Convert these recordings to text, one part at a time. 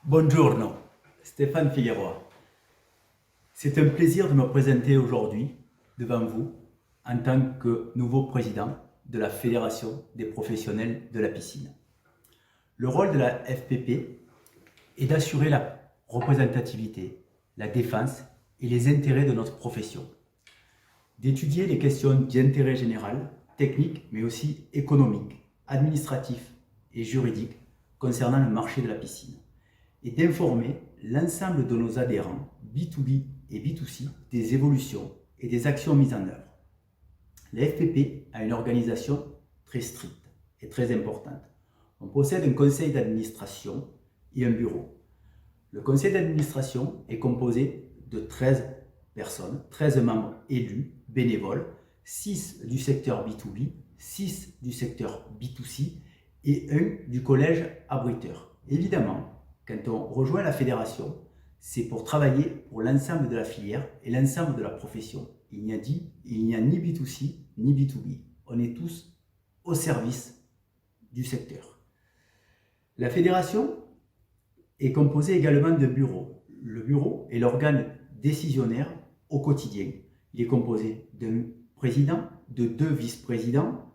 Buongiorno, Stéphane Figueroa. C'est un plaisir de me présenter aujourd'hui devant vous en tant que nouveau président de la Fédération des professionnels de la piscine. Le rôle de la FPP est d'assurer la représentativité, la défense et les intérêts de notre profession, d'étudier les questions d'intérêt général, technique mais aussi économique, administratif et juridique concernant le marché de la piscine, et d'informer l'ensemble de nos adhérents B2B et B2C des évolutions et des actions mises en œuvre. La FPP a une organisation très stricte et très importante. On possède un conseil d'administration et un bureau. Le conseil d'administration est composé de 13 personnes, 13 membres élus, bénévoles, 6 du secteur B2B, 6 du secteur B2C et 1 du collège abriteur. Évidemment, quand on rejoint la fédération, c'est pour travailler pour l'ensemble de la filière et l'ensemble de la profession. Il n'y a ni B2C ni B2B. On est tous au service du secteur. La fédération est composée également de bureaux. Le bureau est l'organe décisionnaire au quotidien. Il est composé d'un président, de 2 vice-présidents,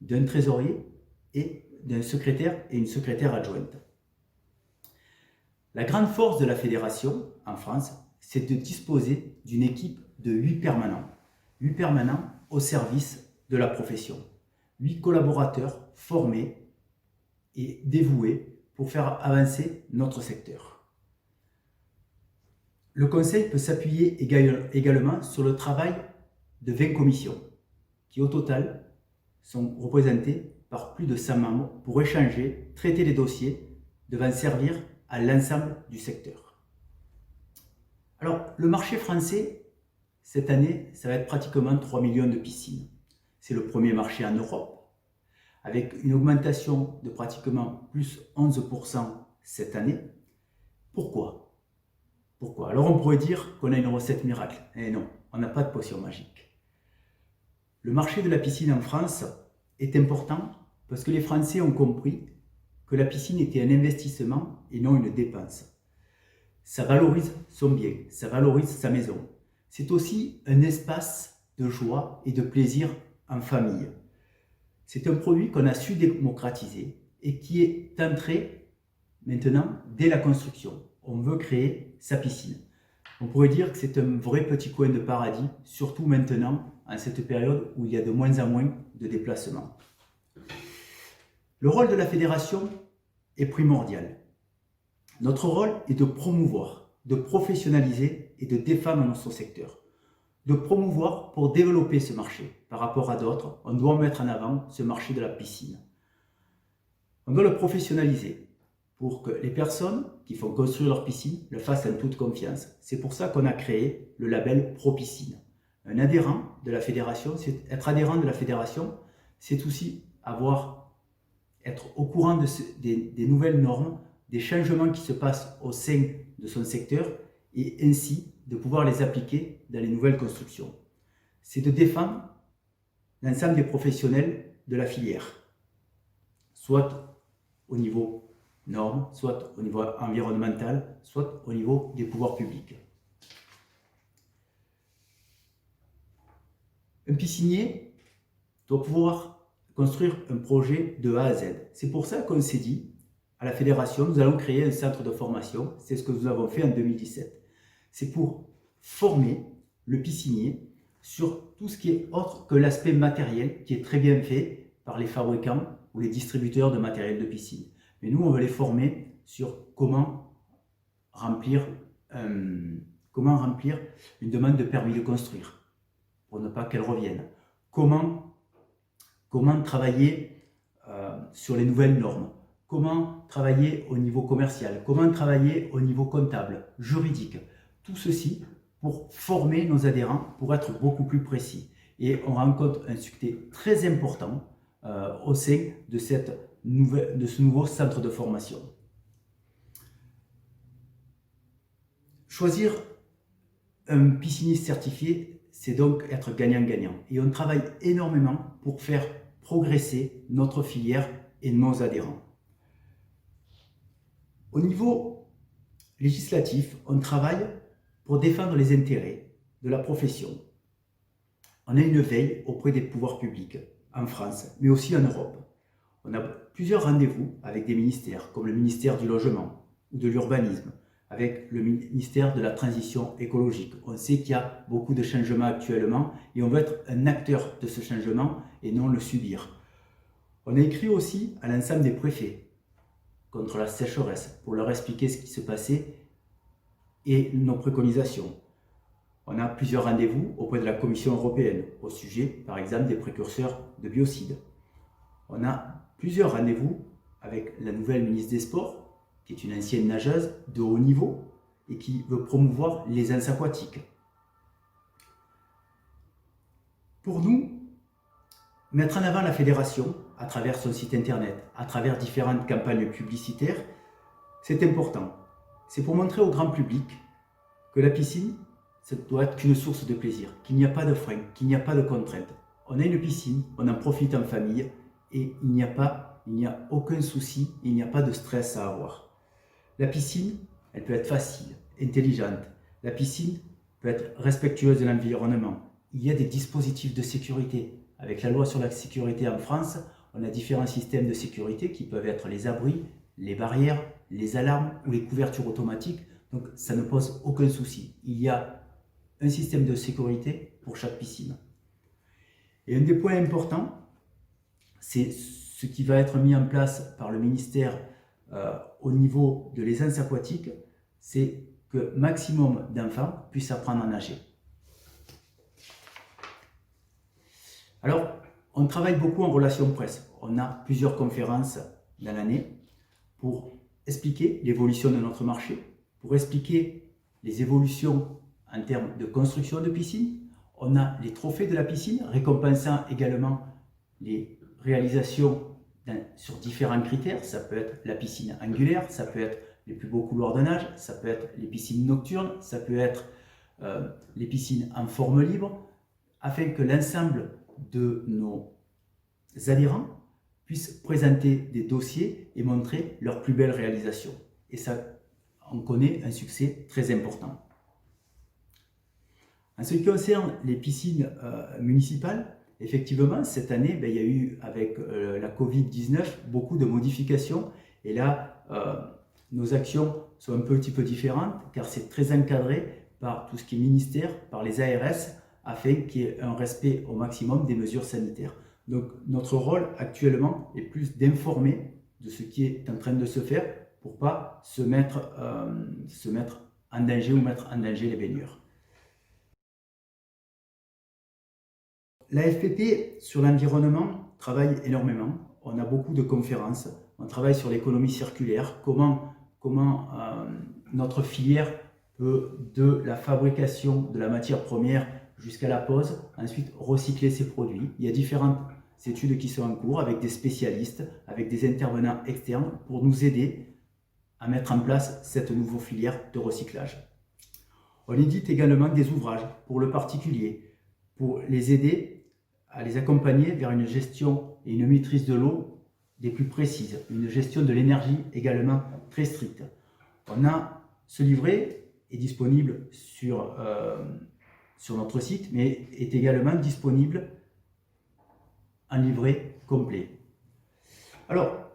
d'un trésorier et d'un secrétaire et une secrétaire adjointe. La grande force de la fédération en France, c'est de disposer d'une équipe de 8 permanents. 8 permanents au service de la profession. 8 collaborateurs formés et dévoués pour faire avancer notre secteur. Le conseil peut s'appuyer également sur le travail de 20 commissions qui au total sont représentées par plus de 100 membres pour échanger, traiter les dossiers devant servir à l'ensemble du secteur. Alors, le marché français, cette année, ça va être pratiquement 3 millions de piscines. C'est le premier marché en Europe, avec une augmentation de pratiquement plus 11% cette année. Pourquoi ? Alors, on pourrait dire qu'on a une recette miracle. Eh non, on n'a pas de potion magique. Le marché de la piscine en France est important parce que les Français ont compris que la piscine était un investissement et non une dépense. Ça valorise son bien, ça valorise sa maison. C'est aussi un espace de joie et de plaisir en famille. C'est un produit qu'on a su démocratiser et qui est entré maintenant dès la construction. On veut créer sa piscine. On pourrait dire que c'est un vrai petit coin de paradis, surtout maintenant, en cette période où il y a de moins en moins de déplacements. Le rôle de la fédération est primordial. Notre rôle est de promouvoir, de professionnaliser et de défendre notre secteur. De promouvoir pour développer ce marché. Par rapport à d'autres, on doit mettre en avant ce marché de la piscine. On doit le professionnaliser pour que les personnes qui font construire leur piscine le fassent en toute confiance. C'est pour ça qu'on a créé le label ProPiscine. Un adhérent de la fédération, être adhérent de la fédération, c'est aussi être au courant des nouvelles normes, des changements qui se passent au sein de son secteur et ainsi de pouvoir les appliquer dans les nouvelles constructions. C'est de défendre l'ensemble des professionnels de la filière, soit au niveau normes, soit au niveau environnemental, soit au niveau des pouvoirs publics. Un piscinier doit pouvoir construire un projet de A à Z. C'est pour ça qu'on s'est dit, à la fédération, nous allons créer un centre de formation. C'est ce que nous avons fait en 2017. C'est pour former le piscinier sur tout ce qui est autre que l'aspect matériel, qui est très bien fait par les fabricants ou les distributeurs de matériel de piscine. Mais nous, on veut les former sur comment remplir une demande de permis de construire, pour ne pas qu'elle revienne. Comment travailler sur les nouvelles normes, comment travailler au niveau commercial, comment travailler au niveau comptable, juridique. Tout ceci pour former nos adhérents, pour être beaucoup plus précis. Et on rencontre un succès très important au sein de ce nouveau centre de formation. Choisir un pisciniste certifié, c'est donc être gagnant-gagnant. Et on travaille énormément pour faire progresser notre filière et nos adhérents. Au niveau législatif, on travaille pour défendre les intérêts de la profession. On a une veille auprès des pouvoirs publics en France, mais aussi en Europe. On a plusieurs rendez-vous avec des ministères, comme le ministère du Logement ou de l'Urbanisme, avec le ministère de la Transition écologique. On sait qu'il y a beaucoup de changements actuellement et on veut être un acteur de ce changement et non le subir. On a écrit aussi à l'ensemble des préfets contre la sécheresse pour leur expliquer ce qui se passait et nos préconisations. On a plusieurs rendez-vous auprès de la Commission européenne au sujet, par exemple, des précurseurs de biocides. On a plusieurs rendez-vous avec la nouvelle ministre des Sports, qui est une ancienne nageuse de haut niveau et qui veut promouvoir l'aisance aquatique. Pour nous, mettre en avant la fédération à travers son site internet, à travers différentes campagnes publicitaires, c'est important. C'est pour montrer au grand public que la piscine, ça doit être qu'une source de plaisir, qu'il n'y a pas de frein, qu'il n'y a pas de contraintes. On a une piscine, on en profite en famille et il n'y a aucun souci, il n'y a pas de stress à avoir. La piscine, elle peut être facile, intelligente. La piscine peut être respectueuse de l'environnement. Il y a des dispositifs de sécurité. Avec la loi sur la sécurité en France, on a différents systèmes de sécurité qui peuvent être les abris, les barrières, les alarmes ou les couvertures automatiques. Donc ça ne pose aucun souci. Il y a un système de sécurité pour chaque piscine. Et un des points importants, c'est ce qui va être mis en place par le ministère au niveau de l'aisance aquatique, c'est que maximum d'enfants puissent apprendre à nager. Alors, on travaille beaucoup en relation presse. On a plusieurs conférences dans l'année pour expliquer l'évolution de notre marché, pour expliquer les évolutions en termes de construction de piscine. On a les trophées de la piscine, récompensant également les réalisations sur différents critères. Ça peut être la piscine angulaire, ça peut être les plus beaux couloirs de nage, ça peut être les piscines nocturnes, ça peut être les piscines en forme libre, afin que l'ensemble de nos adhérents puissent présenter des dossiers et montrer leurs plus belles réalisations. Et ça, on connaît un succès très important. En ce qui concerne les piscines municipales, effectivement, cette année, il y a eu, avec la Covid-19, beaucoup de modifications. Et là, nos actions sont un petit peu différentes, car c'est très encadré par tout ce qui est ministère, par les ARS, afin qu'il y ait un respect au maximum des mesures sanitaires. Donc, notre rôle actuellement est plus d'informer de ce qui est en train de se faire pour ne pas se mettre en danger ou mettre en danger les baigneurs. La FPP sur l'environnement travaille énormément. On a beaucoup de conférences. On travaille sur l'économie circulaire, comment notre filière peut, de la fabrication de la matière première jusqu'à la pose, ensuite recycler ses produits. Il y a différentes études qui sont en cours avec des spécialistes, avec des intervenants externes pour nous aider à mettre en place cette nouvelle filière de recyclage. On édite également des ouvrages pour le particulier, pour les aider à les accompagner vers une gestion et une maîtrise de l'eau des plus précises, une gestion de l'énergie également très stricte. Ce livret est disponible sur notre site, mais est également disponible en livret complet. Alors,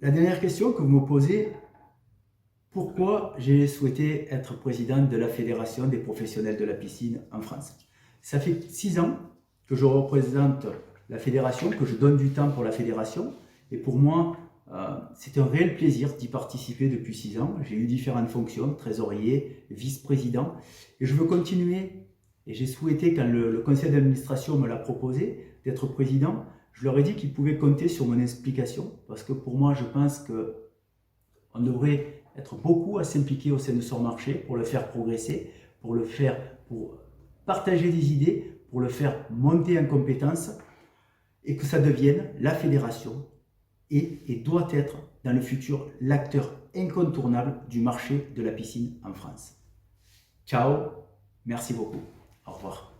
la dernière question que vous me posez, pourquoi j'ai souhaité être président de la Fédération des professionnels de la piscine en France? Ça fait 6 ans que je représente la fédération, que je donne du temps pour la fédération, et pour moi, c'est un réel plaisir d'y participer depuis 6 ans. J'ai eu différentes fonctions, trésorier, vice-président, et je veux continuer. Et j'ai souhaité, quand le conseil d'administration me l'a proposé, d'être président, je leur ai dit qu'ils pouvaient compter sur mon explication, parce que pour moi, je pense qu'on devrait être beaucoup à s'impliquer au sein de son marché pour le faire progresser, pour partager des idées, pour le faire monter en compétences, et que ça devienne la fédération et doit être dans le futur l'acteur incontournable du marché de la piscine en France. Ciao, merci beaucoup, au revoir.